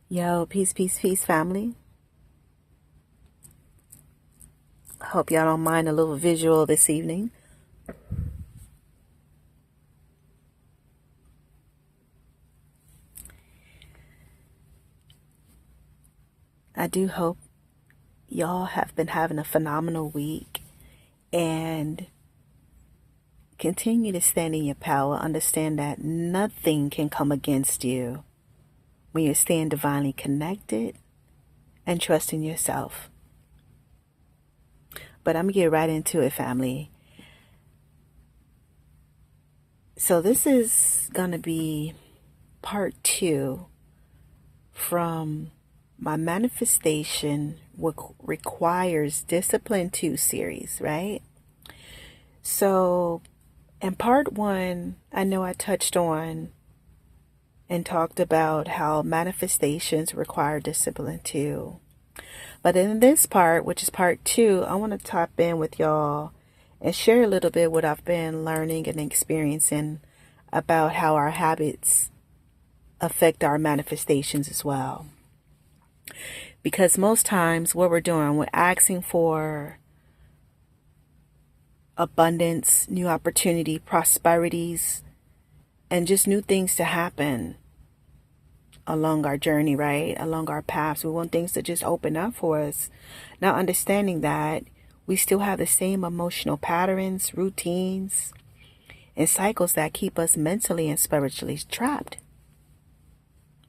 Yo, peace, peace, peace, family. Hope y'all don't mind a little visual this evening. I do hope y'all have been having a phenomenal week and continue to stand in your power. Understand that nothing can come against you when you're staying divinely connected and trusting yourself. But I'm going to get right into it, family. So this is going to be part 2 from my manifestation requires discipline 2 series, right? So in part 1, I know I touched on and talked about how manifestations require discipline too. But in this part, which is part 2, I want to tap in with y'all and share a little bit what I've been learning and experiencing about how our habits affect our manifestations as well. Because most times what we're doing, we're asking for abundance, new opportunity, prosperities, and just new things to happen along our journey, right? Along our paths. We want things to just open up for us. Now, understanding that we still have the same emotional patterns, routines, and cycles that keep us mentally and spiritually trapped.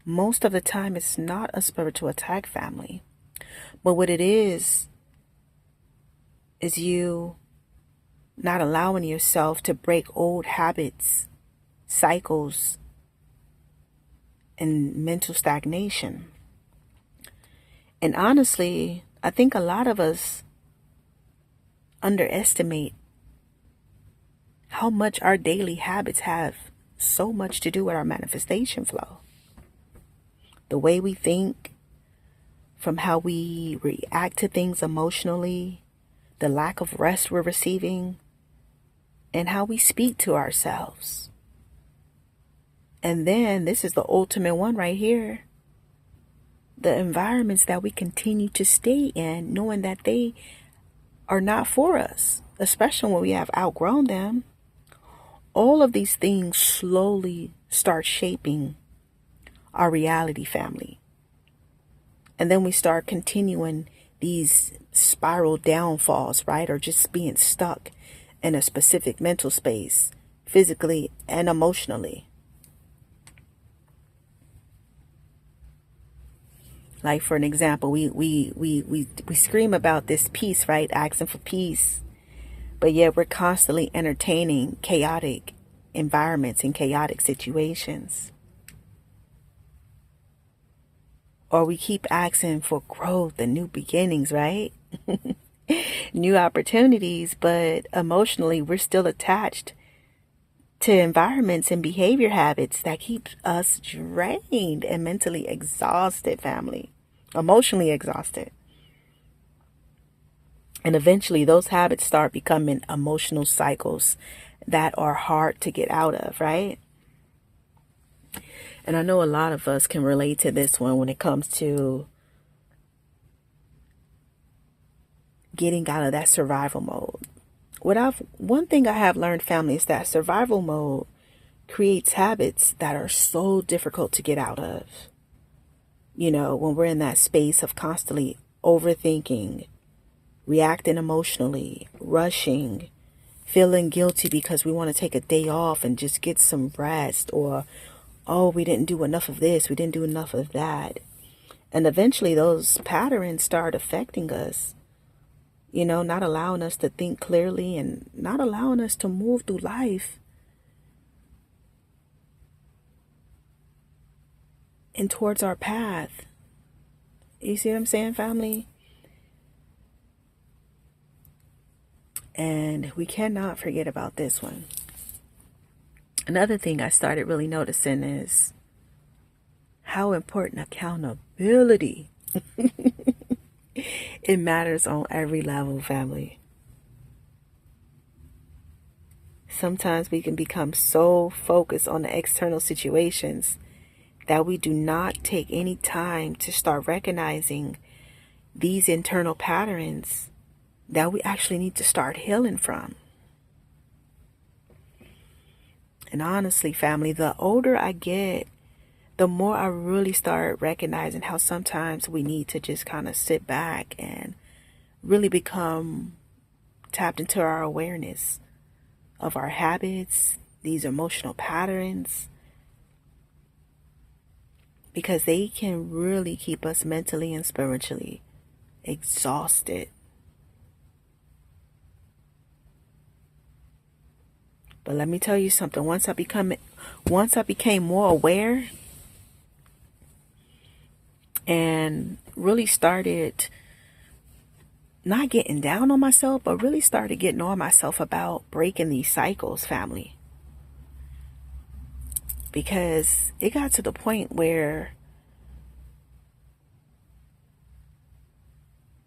Most of the time, it's not a spiritual attack, family. But what it is you not allowing yourself to break old habits, cycles, and mental stagnation. And honestly, I think a lot of us underestimate how much our daily habits have so much to do with our manifestation flow. The way we think, from how we react to things emotionally, the lack of rest we're receiving, and how we speak to ourselves. And then this is the ultimate one right here. The environments that we continue to stay in, knowing that they are not for us, especially when we have outgrown them. All of these things slowly start shaping our reality, family. And then we start continuing these spiral downfalls, right? Or just being stuck in a specific mental space, physically and emotionally. Like, for an example, we scream about this peace, right? Asking for peace. But yet we're constantly entertaining chaotic environments and chaotic situations. Or we keep asking for growth and new beginnings, right? New opportunities, but emotionally we're still attached to environments and behavior habits that keep us drained and mentally exhausted, family. Emotionally exhausted. And eventually those habits start becoming emotional cycles that are hard to get out of, right? And I know a lot of us can relate to this one when it comes to getting out of that survival mode. One thing I have learned, family, is that survival mode creates habits that are so difficult to get out of. You know, when we're in that space of constantly overthinking, reacting emotionally, rushing, feeling guilty because we want to take a day off and just get some rest, or, oh, we didn't do enough of this, we didn't do enough of that. And eventually those patterns start affecting us. You know, not allowing us to think clearly and not allowing us to move through life and towards our path. You see what I'm saying, family? And we cannot forget about this one. Another thing I started really noticing is how important accountability it matters on every level, family. Sometimes we can become so focused on the external situations that we do not take any time to start recognizing these internal patterns that we actually need to start healing from. And honestly, family, the older I get, the more I really start recognizing how sometimes we need to just kind of sit back and really become tapped into our awareness of our habits, these emotional patterns, because they can really keep us mentally and spiritually exhausted. But let me tell you something. Once I became more aware and really started not getting down on myself, but really started getting on myself about breaking these cycles, family. Because it got to the point where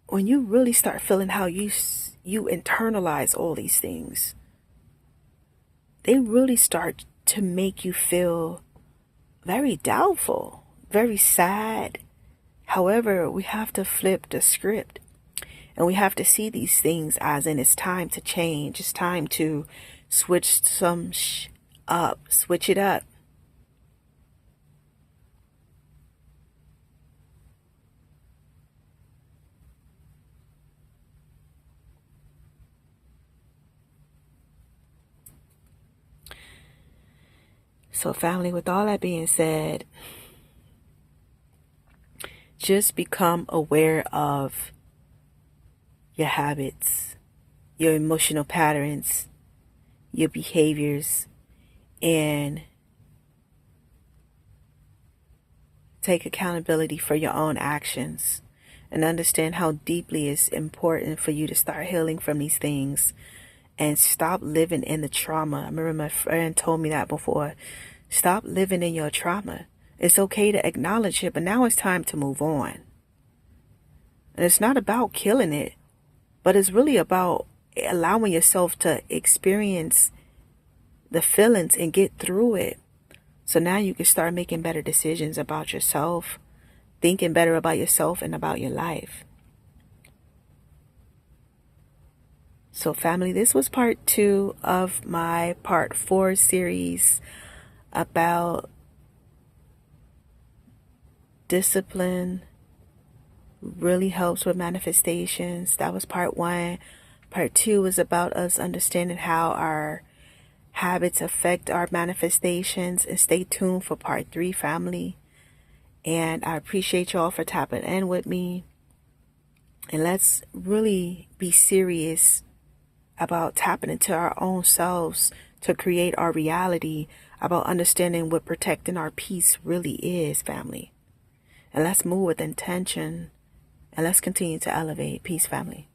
when you really start feeling how you internalize all these things, they really start to make you feel very doubtful, very sad. However, we have to flip the script and we have to see these things as in it's time to change. It's time to switch switch it up. So family, with all that being said, just become aware of your habits, your emotional patterns, your behaviors, and take accountability for your own actions and understand how deeply it's important for you to start healing from these things and stop living in the trauma. I remember my friend told me that before. Stop living in your trauma. It's okay to acknowledge it, but now it's time to move on. And it's not about killing it, but it's really about allowing yourself to experience the feelings and get through it. So now you can start making better decisions about yourself, thinking better about yourself and about your life. So family, this was part 2 of my part 4 series about discipline really helps with manifestations. That was part 1. Part 2 is about us understanding how our habits affect our manifestations. And stay tuned for part 3, family. And I appreciate y'all for tapping in with me. And let's really be serious about tapping into our own selves to create our reality, about understanding what protecting our peace really is, family. And let's move with intention, and let's continue to elevate. Peace, family.